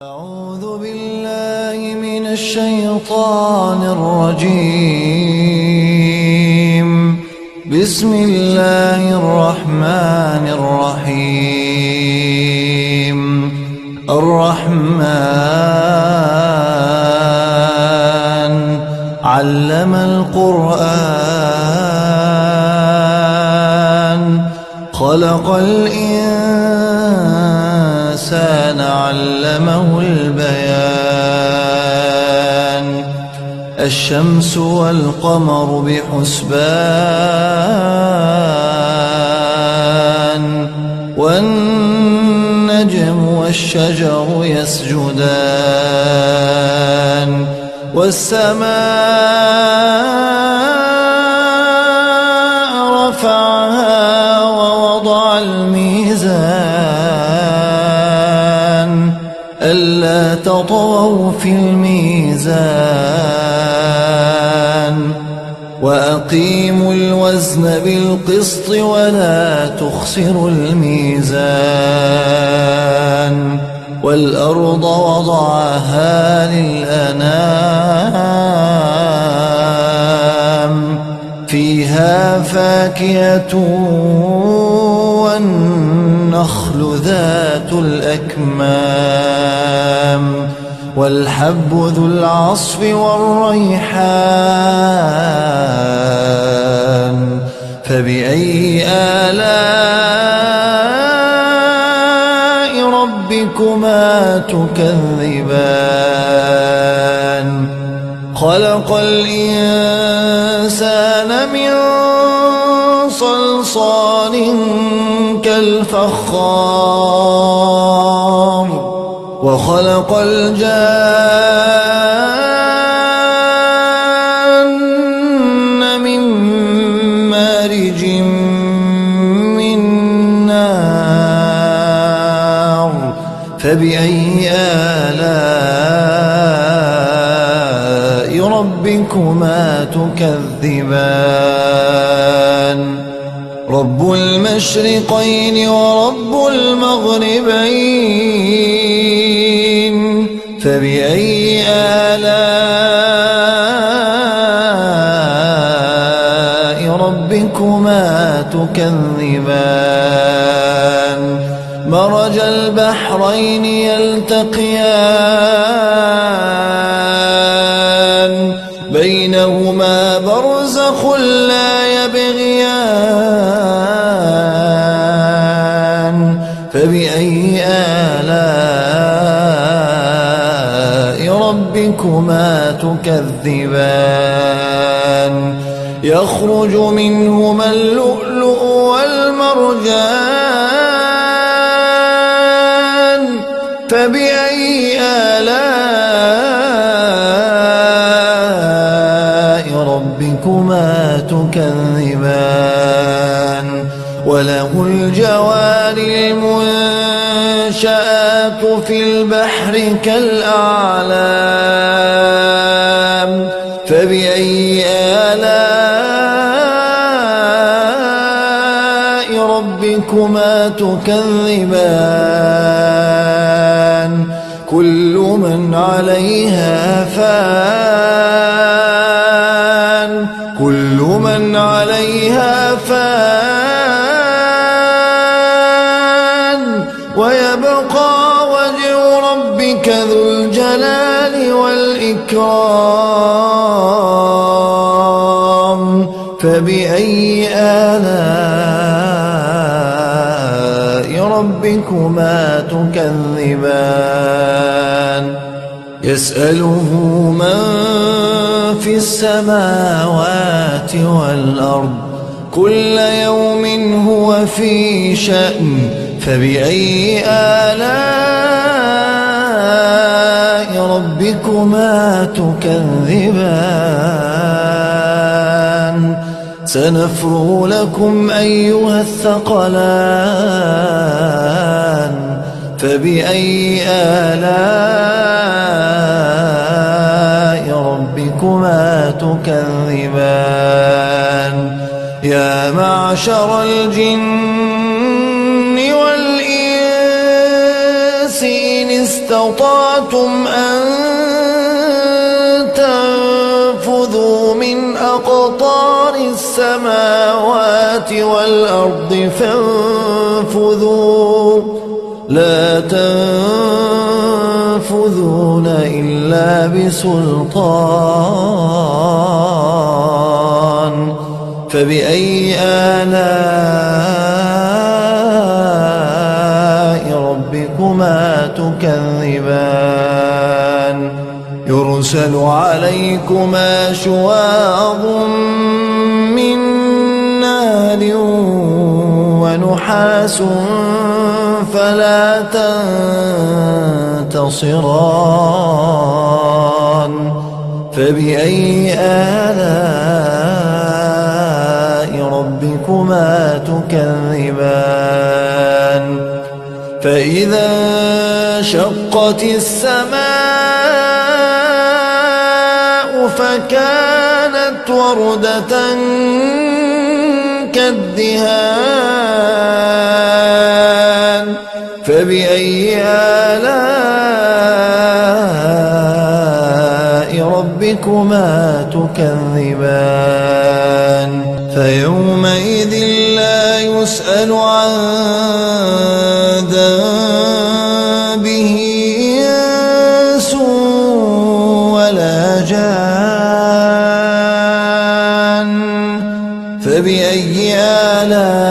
أعوذ بالله من الشيطان الرجيم. بسم الله الرحمن الرحيم. الرحمن علم القرآن خلق الإنسان علمه البيان. الشمس والقمر بحسبان والنجم والشجر يسجدان والسماء رفعها ووضع الميزان ألا تطغوا في الميزان وأقيموا الوزن بالقسط ولا تخسروا الميزان والأرض وضعها للأنام فيها فاكهة والنخل ذات الأكمام والحب ذو العصف والريحان فبأي آلاء ربكما تكذبان. خلق الإنسان من صلصال كالفخار وخلق الجان من مارج من نار فبأي آلاء ربكما تكذبان. رب المشرقين ورب المغربين فبأي آلاء ربكما تكذبان. مرج البحرين يلتقيان بينهما برزخ لا يبغيان فبأي آلاء ربكما تكذبان. يخرج منهما اللؤلؤ والمرجان فبأي آلاء ربكما تكذبان. وله الجوار المنشآت في البحر كالأعلام فبأي آلاء ربكما تكذبان. كل من عليها فان كل من عليها فان ويبقى وجه ربك ذو الجلال والإكرام فبأي آلاء ربكما تكذبان. يسأله من في السماوات والأرض كل يوم هو في شأن فبأي آلاء ربكما تكذبان. سنفرغ لكم أيها الثقلان فبأي آلاء ربكما تكذبان. يا معشر الجن والإنس إن استطعتم أن تنفذوا من أقطار السماوات والأرض فانفذوا لا تنفذون إلا بسلطان فبأي آلاء ربكما تكذبان يرسل عليكما شواظ من نار ونحاس فلا تنتصران فبأي آلاء ربكما تكذبان فإذا انشقت السماء فكانت وردة كالدهان فبأي آلاء ربكما تكذبان فيومئذ لا يسأل عن ذنبه إنس ولا جان فبأي آلاء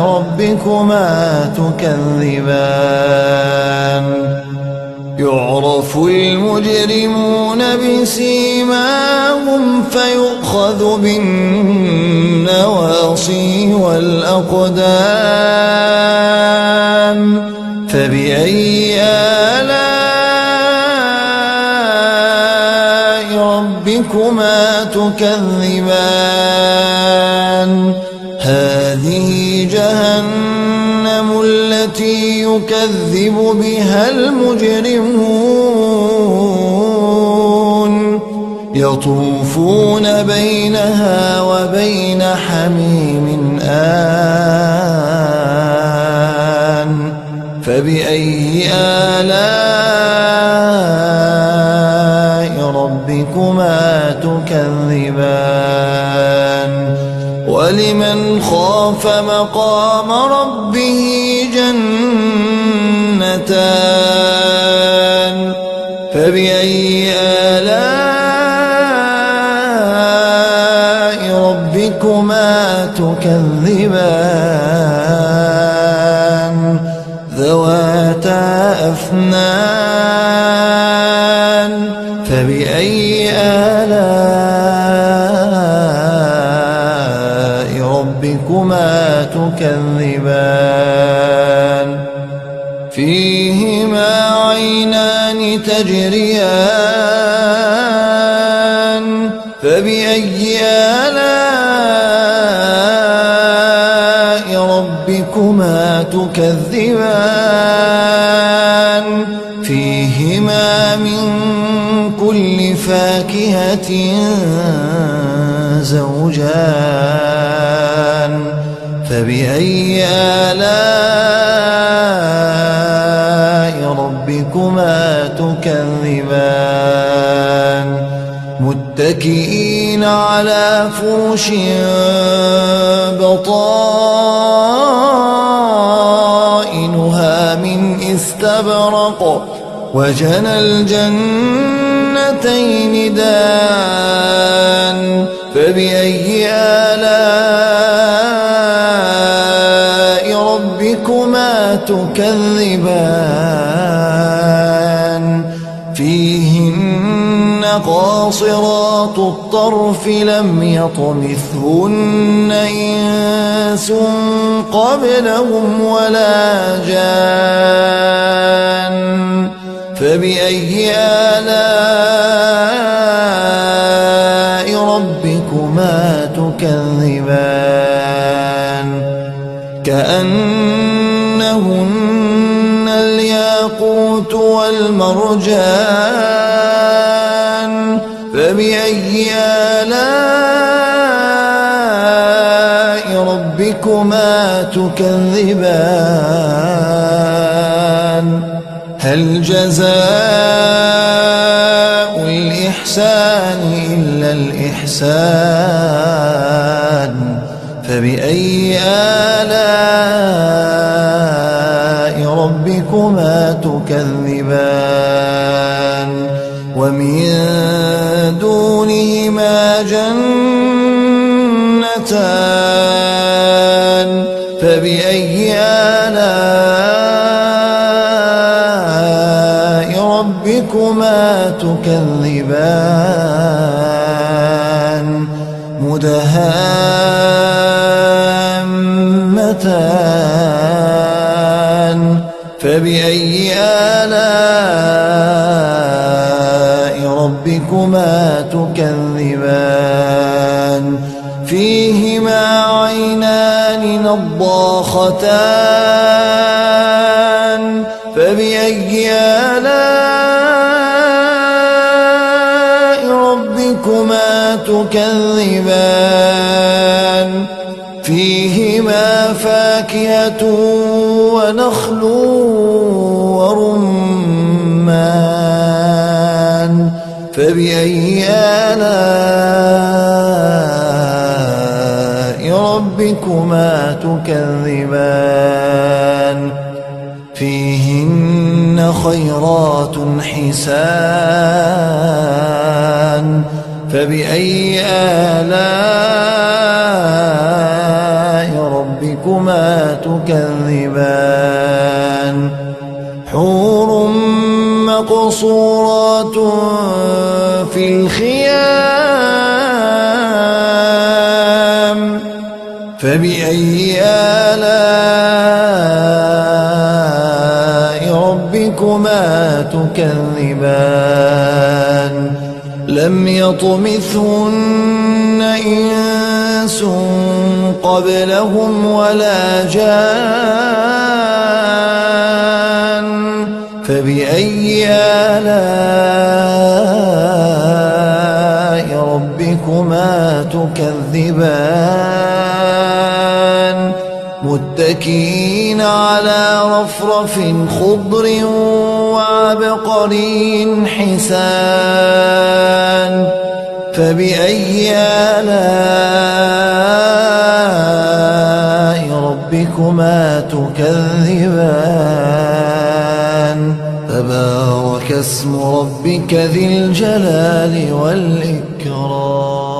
ربكما تكذبان يعرف المجرمون بسيماهم فيؤخذ بالنواصي والأقدام فبأي آلاء ربكما تكذبان هذه جهنم التي يكذب بها المجرمون يطوفون بينها وبين حميم آن فبأي آلاء ربكما تكذبان ولمن خاف مقام ربه جنتان فبأي آلاء ربكما تكذبان ذواتا أفنان فبأي آلاء ربكما تكذبان فيهما عينان تجريان فبأي آلاء ربكما تكذبان فيهما من كل فاكهة زوجان فبأي آلاء ربكما تكذبان متكئين على فرش بطائنها من استبرق وجنى الجنتين دان فبأي آلاء ربكما تكذبان فيهن قاصرات الطرف لم يطمثهن إنس قبلهم ولا جان فبأي آلاء ربكما تكذبان كأنهن الياقوت والمرجان فبأي آلاء ربكما تكذبان هل جزاء الإحسان إلا الإحسان فبأي آلاء ربكما تكذبان ومن دونهما جنتان فبأي آلاء ربكما تكذبان مدهامتان فبأي آلاء ربكما تكذبان فيهما عينان نضاختان فبأي آلاء ربكما تكذبان فيهما فاكهة ونخل ورمان فبأي آلاء ربكما تكذبان فيهن خيرات حسان فبأي آلاء ربكما تكذبان حور مقصورات في الخيام فبأي آلاء ربكما تكذبان لم يطمثهن إنس قبلهم ولا جان فبأي آلاء ربكما تكذبان متكئين على رفرف خضر وعبقري حسان فبأي آلاء ربكما تكذبان تبارك اسم ربك ذي الجلال والإكرام